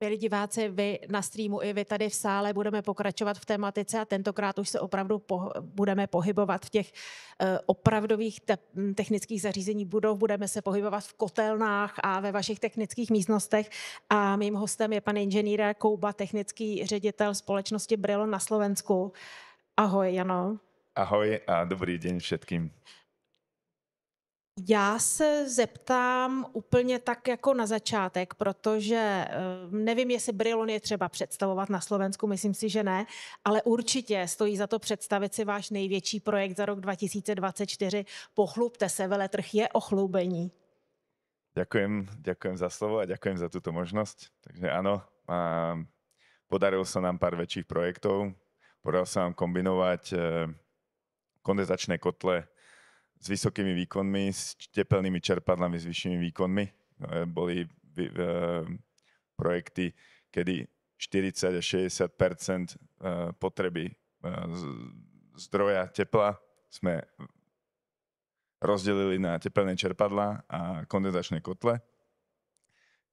Milí diváci, vy na streamu i vy tady v sále budeme pokračovat v tematice a tentokrát už se opravdu budeme pohybovat v těch opravdových technických zařízení budov, budeme se pohybovat v kotelnách a ve vašich technických místnostech a mým hostem je pan inženýr Kouba, technický ředitel společnosti Brilon na Slovensku. Ahoj, Jano. Ahoj a dobrý deň všetkým. Já se zeptám úplně tak jako na začátek, protože nevím, jestli Brilon je třeba představovat na Slovensku, myslím si, že ne, ale určitě stojí za to představit si váš největší projekt za rok 2024. Pochlubte se, veletrh je ochlubení. Ďakujem za slovo a ďakujem za túto možnosť. Takže áno, podarilo sa nám pár väčších projektov. Podarilo sa nám kombinovať kondenzačné kotle s vysokými výkonmi, s tepelnými čerpadlami s vyššími výkonmi. Boli projekty, kedy 40 až 60% potreby zdroja tepla sme rozdelili na tepelné čerpadlá a kondenzačné kotle.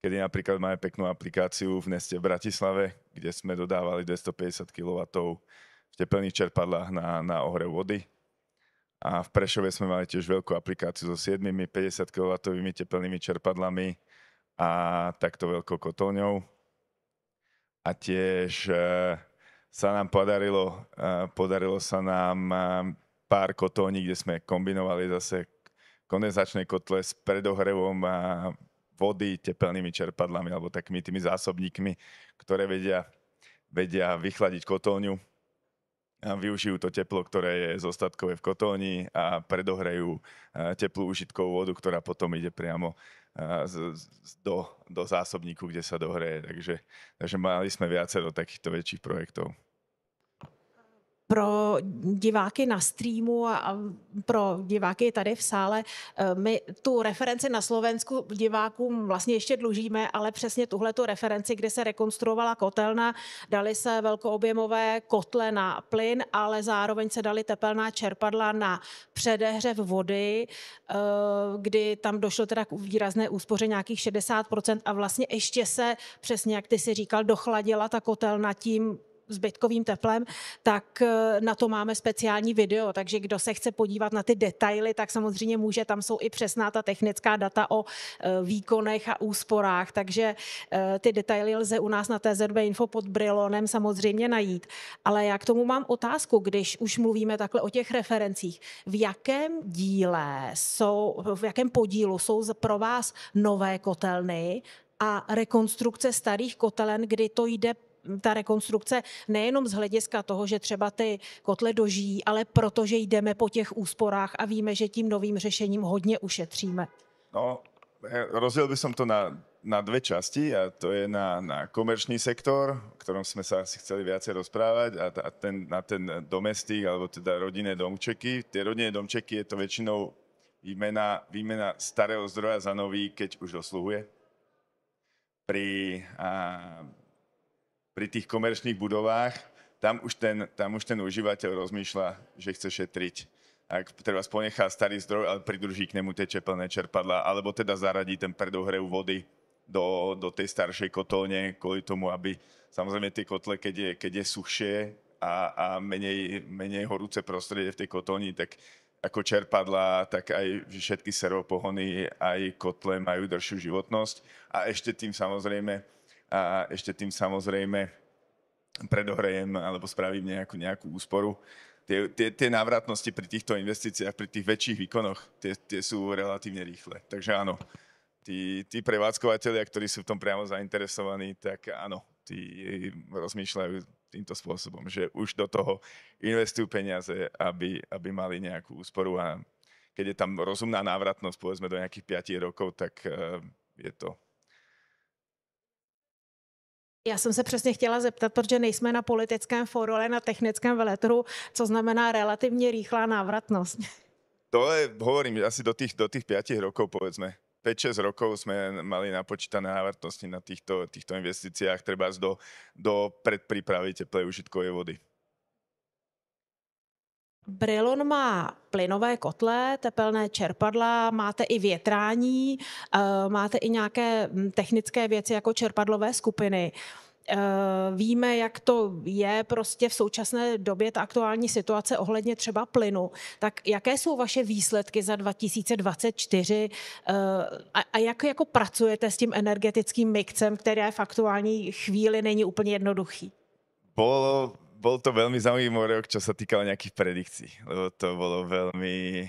Kedy napríklad máme peknú aplikáciu v Neste v Bratislave, kde sme dodávali 250 kW v tepelných čerpadlách na ohrev vody. A v Prešove sme mali tiež veľkú aplikáciu so 7 50 kW tepelnými čerpadlami a takto veľkou kotolňou. A tiež sa nám podarilo sa nám pár kotolní, kde sme kombinovali zase kondenzačné kotle s predohrevom vody tepelnými čerpadlami alebo takými tými zásobníkmi, ktoré vedia vychladiť kotolňu. A využijú to teplo, ktoré je zostatkové v kotolni a predohrejú teplú užitkovú vodu, ktorá potom ide priamo do zásobníku, kde sa dohreje. Takže mali sme viacero takýchto väčších projektov. Pro diváky na streamu a pro diváky tady v sále, my tu referenci na Slovensku divákům vlastně ještě dlužíme, ale přesně tuhletu referenci, kde se rekonstruovala kotelna, dali se velkoobjemové kotle na plyn, ale zároveň se dali tepelná čerpadla na předehřev vody, kdy tam došlo teda k výrazné úspoře nějakých 60% a vlastně ještě se, přesně jak ty si říkal, dochladila ta kotelna tím zbytkovým teplem, tak na to máme speciální video, takže kdo se chce podívat na ty detaily, tak samozřejmě může, tam jsou i přesná ta technická data o výkonech a úsporách, takže ty detaily lze u nás na TZB Info pod Brilonem samozřejmě najít. Ale já k tomu mám otázku, když už mluvíme takhle o těch referencích. V jakém podílu jsou pro vás nové kotelny a rekonstrukce starých kotelen, kdy to jde ta rekonstrukce nejenom z hlediska toho, že třeba ty kotle dožijí, ale protože jdeme po těch úsporách a víme, že tím novým řešením hodně ušetříme. No, rozdiel by som to na dve časti a to je na komerčný sektor, o ktorom sme sa asi chceli viacej rozprávať a na ten domestik alebo teda rodinné domčeky. Tie rodinné domčeky je to väčšinou výmena starého zdroja za nový, keď už dosluhuje. Pri tých komerčných budovách, tam už ten užívateľ rozmýšľa, že chce šetriť. Ak treba ponechá starý zdroj, ale pridruží k nemu tie tepelné čerpadlá, alebo teda zaradí ten predohrev vody do tej staršej kotolne, kvôli tomu, aby samozrejme tie kotle, keď je suchšie a menej horúce prostredie v tej kotolni, tak ako čerpadlá, tak aj všetky servopohony, aj kotle majú dlhšiu životnosť. A ešte tým samozrejme predohrejem alebo spravím nejakú úsporu. Tie návratnosti pri týchto investíciách, pri tých väčších výkonoch, tie sú relatívne rýchle. Takže áno, tí prevádzkovateľia, ktorí sú v tom priamo zainteresovaní, tak áno, tí rozmýšľajú týmto spôsobom, že už do toho investujú peniaze, aby mali nejakú úsporu a keď je tam rozumná návratnosť, povedzme do nejakých 5 rokov, tak je to. Já jsem se přesně chtěla zeptat, protože nejsme na politickém fóru, ale na technickém veletrhu, co znamená relativně rýchlá návratnost. To je, hovorím, asi do tých 5 rokov, povedzme. 5-6 rokov sme mali napočítané návratnosti na týchto investíciách, treba do predprípravy teplej užitkovej vody. Brilon má plynové kotle, tepelné čerpadla, máte i větrání, máte i nějaké technické věci jako čerpadlové skupiny. Víme, jak to je prostě v současné době ta aktuální situace ohledně třeba plynu. Tak jaké jsou vaše výsledky za 2024 a jak jako pracujete s tím energetickým mixem, který v aktuální chvíli není úplně jednoduchý? Bol to veľmi zaujímavý rok, čo sa týkalo nejakých predikcií, lebo to bolo veľmi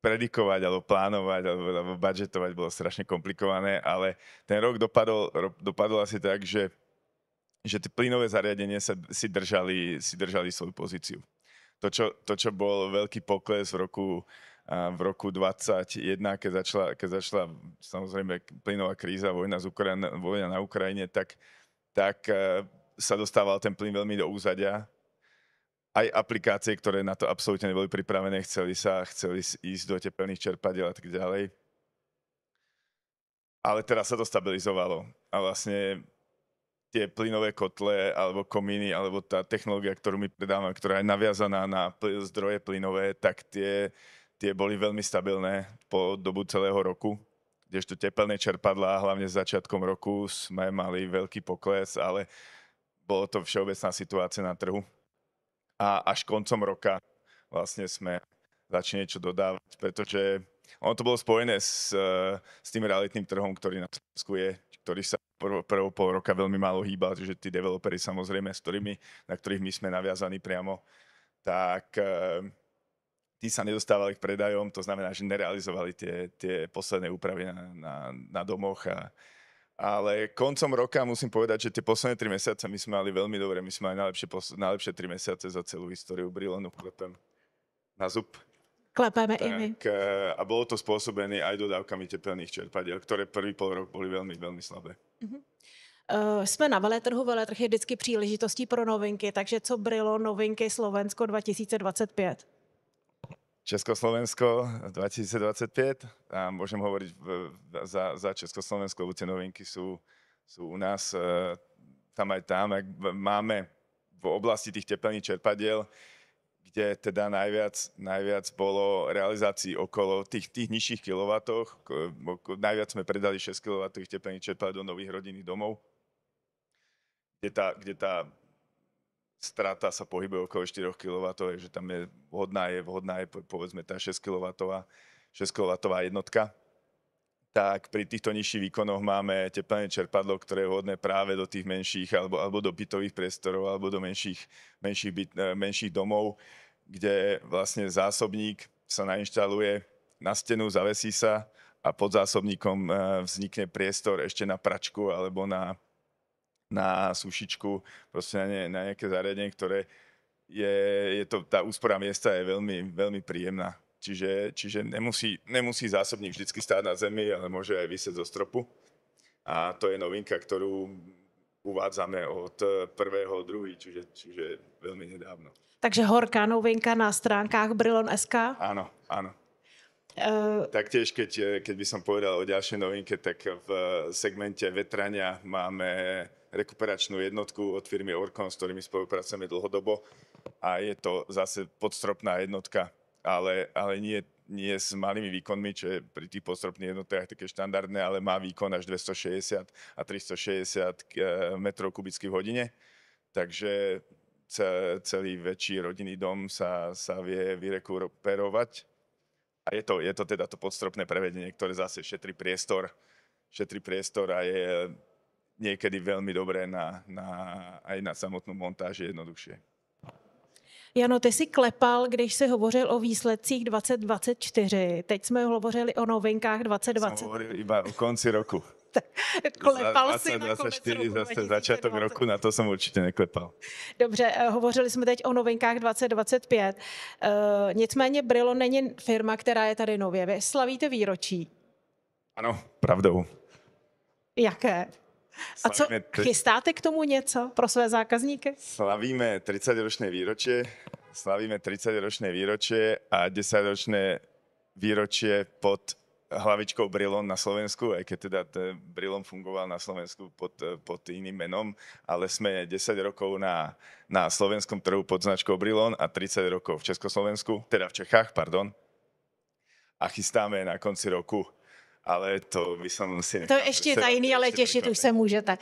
predikovať alebo plánovať alebo budžetovať bolo strašne komplikované, ale ten rok dopadol asi tak, že tie plynové zariadenie si držali svoju pozíciu. To, čo bol veľký pokles v roku 2021, keď začala samozrejme plynová kríza, vojna na Ukrajine, tak sa dostával ten plyn veľmi do úzadia. Aj aplikácie, ktoré na to absolútne neboli pripravené, chceli ísť do tepelných čerpadiel a tak ďalej. Ale teraz sa to stabilizovalo a vlastne tie plynové kotle alebo komíny alebo tá technológia, ktorú my predávame, ktorá je naviazaná na zdroje plynové, tak tie boli veľmi stabilné po dobu celého roku. Kdežto tepelné čerpadlá, hlavne s začiatkom roku, sme mali veľký pokles, ale bolo to všeobecná situácia na trhu. A až koncom roka vlastne sme začali niečo dodávať, pretože ono to bolo spojené s tým realitným trhom, ktorý na Slovensku je, ktorý sa prvou pol roka veľmi málo hýbal, že tí developeri samozrejme, na ktorých my sme naviazaní priamo, tak tí sa nedostávali k predajom, to znamená, že nerealizovali tie posledné úpravy na domoch. Ale koncom roka musím povedať, že tie posledné 3 mesiace my sme mali veľmi dobre. My sme mali najlepšie 3 mesiace za celú históriu Brilonu. Klepem na zub. Klepeme i my. A bolo to spôsobené aj dodávkami tepelných čerpadiel, ktoré prvý pol rok boli veľmi, veľmi slabé. Jsme na veletrhu, veletrh je vždycky příležitostí pro novinky, takže co Brilon, novinky Slovensko 2025? Československo 2025 a môžem hovoriť za Československo, lebo tie novinky sú u nás tam aj tam. Máme v oblasti tých tepelných čerpadiel, kde teda najviac bolo realizácií okolo tých nižších kilowatoch. Najviac sme predali 6 kW tepelných čerpadiel do nových rodinných domov, kde tá strata sa pohybuje okolo 4 kW, že tam je vhodná je povedzme tá 6 kW jednotka. Tak pri týchto nižších výkonoch máme tepelné čerpadlo, ktoré je vhodné práve do tých menších alebo do bytových priestorov alebo do menších domov, kde vlastne zásobník sa nainštaluje na stenu, zavesí sa a pod zásobníkom vznikne priestor ešte na pračku alebo na sušičku, proste na nejaké zariadenie, ktoré tá úspora miesta je veľmi, veľmi príjemná. Čiže nemusí zásobník vždycky stáť na zemi, ale môže aj visieť zo stropu. A to je novinka, ktorú uvádzame od 1.2., čiže veľmi nedávno. Takže horká novinka na stránkách Brilon.sk? Áno. Taktiež, keď by som povedal o ďalšej novinke, tak v segmente vetrania máme rekuperačnú jednotku od firmy Orkon, s ktorými spolupracujeme dlhodobo a je to zase podstropná jednotka, ale nie s malými výkonmi, čo je pri tých podstropných jednotkách také štandardné, ale má výkon až 260 a 360 metrov kubických v hodine, takže celý väčší rodinný dom sa vie vyrekuperovať. A je to teda to podstropné prevedenie, ktoré zase šetrí priestor a je niekedy veľmi dobré aj na samotnú montáž je jednoduchšie. Jano, ty jsi klepal, když jsi hovořil o výsledcích 2024. Teď jsme hovořili o novinkách 2020. Som hovoril iba o konci roku. Klepal si na konec roku zase začiatok roku, na to som určite neklepal. Dobře, hovořili jsme teď o novinkách 2025. Nicméně Brilon není firma, která je tady nově. Vy slavíte výročí. Ano, pravdou. Jaké? A co, chystáte k tomu něco pro své zákazníky? Slavíme 30-ročné výročie a 10-ročné výročie pod hlavičkou Brilon na Slovensku, aj keď teda Brilon fungoval na Slovensku pod iným menom, ale sme 10 rokov na slovenskom trhu pod značkou Brilon a 30 rokov v Československu, teda v Čechách, pardon. A chystáme na konci roku, ale to by som si To je ještě tajný, ale těšit už se můžete.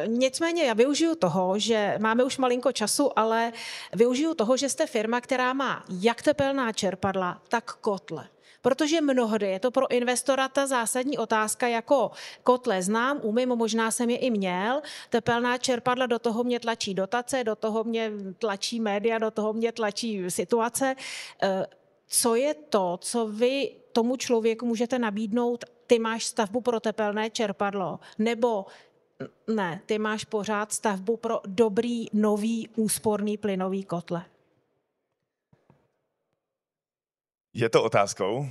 Nicméně já využiju toho, že máme už malinko času, ale využiju toho, že jste firma, která má jak tepelná čerpadla, tak kotle. Protože mnohdy je to pro investora ta zásadní otázka, jako kotle znám, umím, možná jsem je i měl, tepelná čerpadla, do toho mě tlačí dotace, do toho mě tlačí média, do toho mě tlačí situace. Co je to, co vy tomu člověku můžete nabídnout? Ty máš stavbu pro tepelné čerpadlo, nebo ne, ty máš pořád stavbu pro dobrý, nový, úsporný plynový kotle? Je to otázkou,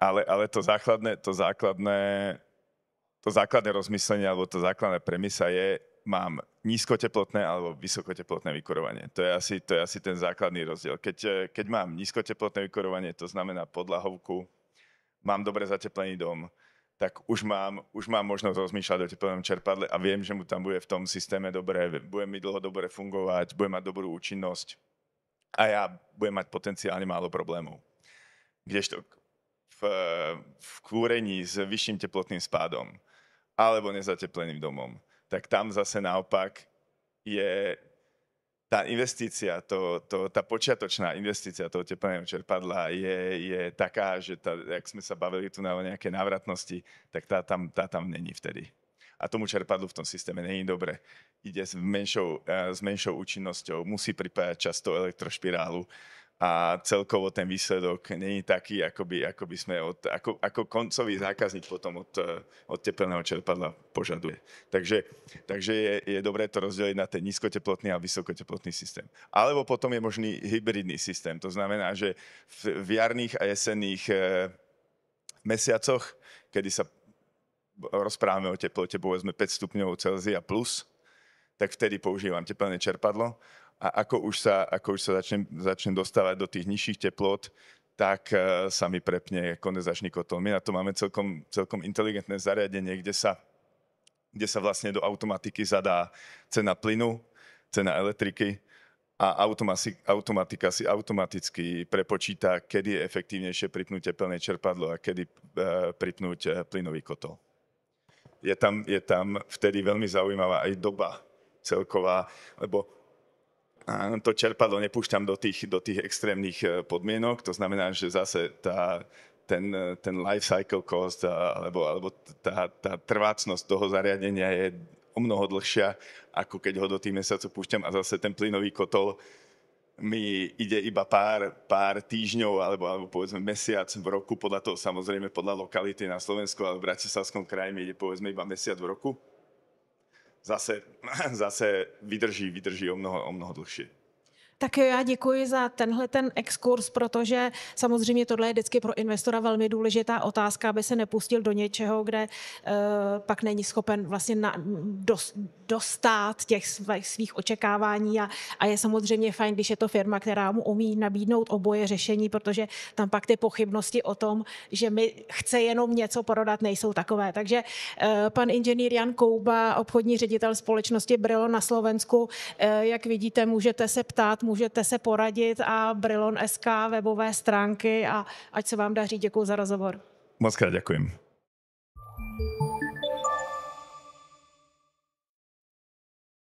ale to základné rozmyslenie alebo to základná premisa je, mám nízkoteplotné alebo vysokoteplotné vykurovanie. To je asi ten základný rozdiel. Keď mám nízkoteplotné vykurovanie, to znamená podlahovku, mám dobre zateplený dom, tak už mám možnosť rozmýšľať o teplnom čerpadle a viem, že mu tam bude v tom systéme dobre, bude mi dlho dobre fungovať, bude mať dobrú účinnosť a ja budem mať potenciálne málo problémov. Kdežto v kúrení s vyšším teplotným spádom alebo nezatepleným domom, tak tam zase naopak je tá investícia, tá počiatočná investícia toho teplného čerpadla je taká, že jak sme sa bavili tu na nejaké návratnosti, tak tá tam není vtedy. A tomu čerpadlu v tom systéme není dobre. Ide s menšou účinnosťou, musí pripájať často elektrošpirálu a celkovo ten výsledok není taký, ako by sme ako koncový zákazník potom od teplného čerpadla požaduje. Takže je dobré to rozdeliť na ten nízkoteplotný a vysokoteplotný systém. Alebo potom je možný hybridný systém. To znamená, že v jarných a jesenných mesiacoch, kedy sa rozprávame o teplote povedzme 5 stupňov Celzia plus, tak vtedy používam teplné čerpadlo. A ako už sa začnem dostávať do tých nižších teplot, tak sa mi prepne kondenzačný kotol. My na to máme celkom inteligentné zariadenie, kde sa vlastne do automatiky zadá cena plynu, cena elektriky a automatika si automaticky prepočíta, kedy je efektívnejšie pripnúť teplné čerpadlo a kedy pripnúť plynový kotol. Je tam vtedy veľmi zaujímavá aj doba celková, lebo to čerpadlo nepúšťam do tých extrémnych podmienok, to znamená, že zase ten life cycle cost alebo tá trvácnosť toho zariadenia je o mnoho dlhšia, ako keď ho do tých mesiacov púšťam a zase ten plynový kotol mi ide iba pár týždňov alebo povedzme mesiac v roku, podľa toho samozrejme podľa lokality na Slovensku alebo v Bratislavskom kraji mi ide povedzme iba mesiac v roku. Zase vydrží o mnoho dlhšie. Tak já děkuji za tenhle exkurs, protože samozřejmě tohle je vždycky pro investora velmi důležitá otázka, aby se nepustil do něčeho, kde pak není schopen vlastně dostát těch svých očekávání a je samozřejmě fajn, když je to firma, která mu umí nabídnout oboje řešení, protože tam pak ty pochybnosti o tom, že mi chce jenom něco prodat, nejsou takové. Takže pan inženýr Jan Kouba, obchodní ředitel společnosti Brilon na Slovensku, jak vidíte, můžete se ptát, můžete se poradit a Brilon.sk, webové stránky a ať se vám daří. Děkuji za rozhovor. Mockrát ďakujem.